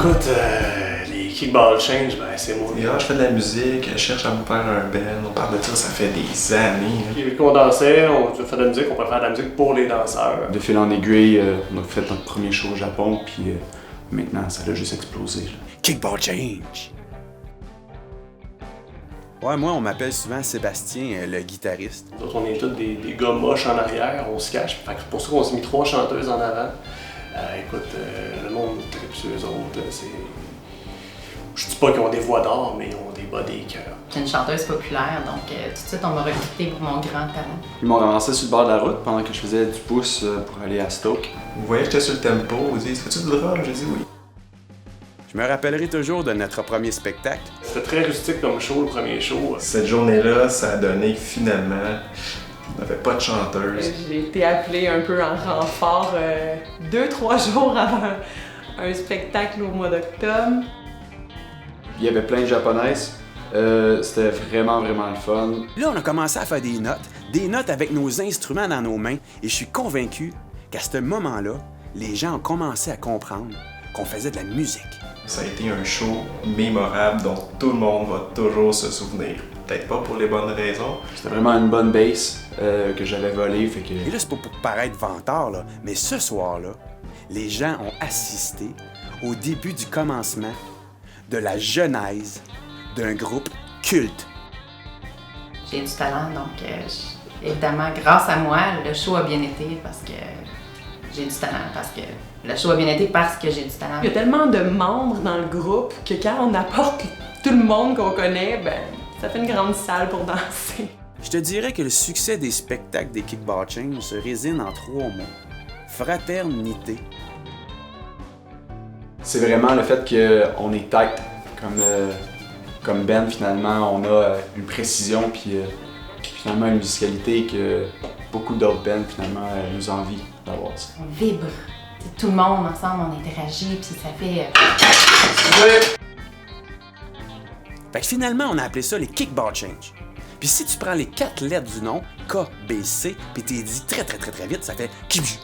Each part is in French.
Écoute, les kickball change, ben c'est moi. Et là, je fais de la musique, je cherche à me faire un band, on parle de ça fait des années. Puis vu qu'on dansait, on fait de la musique, on peut faire de la musique pour les danseurs. De fil en aiguille, on a fait notre premier show au Japon, puis maintenant, ça a juste explosé. Là. Kickball change! Ouais, moi, on m'appelle souvent Sébastien, le guitariste. Nous autres, on est tous des gars moches en arrière, on se cache. Fait que c'est pour ça qu'on s'est mis 3 chanteuses en avant. Écoute, le monde tripe sur eux autres, c'est... Je dis pas qu'ils ont des voix d'or, mais ils ont des body cœurs. J'ai une chanteuse populaire, donc tout de suite, on m'a recruté pour mon grand talent. Ils m'ont ramassé sur le bord de la route pendant que je faisais du pouce pour aller à Stoke. Vous voyez, j'étais sur le tempo, vous dites, fais-tu du drum? J'ai dit oui. Je me rappellerai toujours de notre premier spectacle. C'était très rustique comme show, le premier show. Cette journée-là, ça a donné que finalement, on n'avait pas de chanteuse. J'ai été appelée un peu en renfort 2-3 jours avant un spectacle au mois d'octobre. Il y avait plein de japonaises. C'était vraiment, vraiment le fun. Là, on a commencé à faire des notes avec nos instruments dans nos mains, et je suis convaincu qu'à ce moment-là, les gens ont commencé à comprendre qu'on faisait de la musique. Ça a été un show mémorable dont tout le monde va toujours se souvenir. Peut-être pas pour les bonnes raisons. C'était vraiment une bonne bass que j'avais volée, fait que... Et là, c'est pas pour paraître vantard, là, mais ce soir-là, les gens ont assisté au début du commencement de la genèse d'un groupe culte. J'ai du talent, donc évidemment, grâce à moi, le show a bien été parce que j'ai du talent, le show a bien été parce que j'ai du talent. Il y a tellement de membres dans le groupe que quand on apporte tout le monde qu'on connaît, ben ça fait une grande salle pour danser. Je te dirais que le succès des spectacles des Kickball Change se résume en 3 mots. Fraternité. C'est vraiment le fait qu'on est tight comme band, finalement. On a une précision, puis finalement une musicalité que beaucoup d'autres bands, finalement, nous envient d'avoir ça. On vibre. T'sais, tout le monde ensemble, on interagit, puis ça fait... Fait que finalement, on a appelé ça les Kickball Change. Puis si tu prends les 4 lettres du nom, K, B, C, puis t'es dit très vite, ça fait Kibju.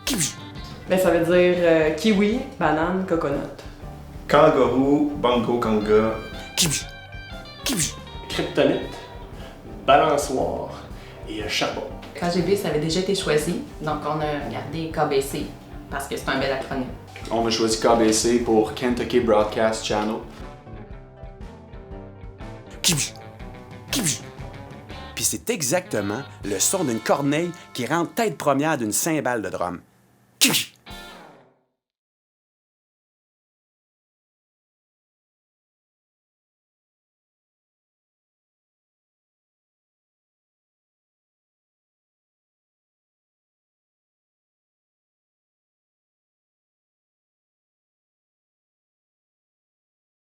Kibju. Ben ça veut dire kiwi, banane, coconut. Kangaroo, Bango Kanga. Kibju. Kibju. Kryptonite, balançoire et charbon. KGB, ça avait déjà été choisi, donc on a gardé KBC parce que c'est un bel acronyme. On a choisi KBC pour Kentucky Broadcast Channel. Kibju. Kibju. Puis c'est exactement le son d'une corneille qui rentre tête première d'une cymbale de drum. Kibju.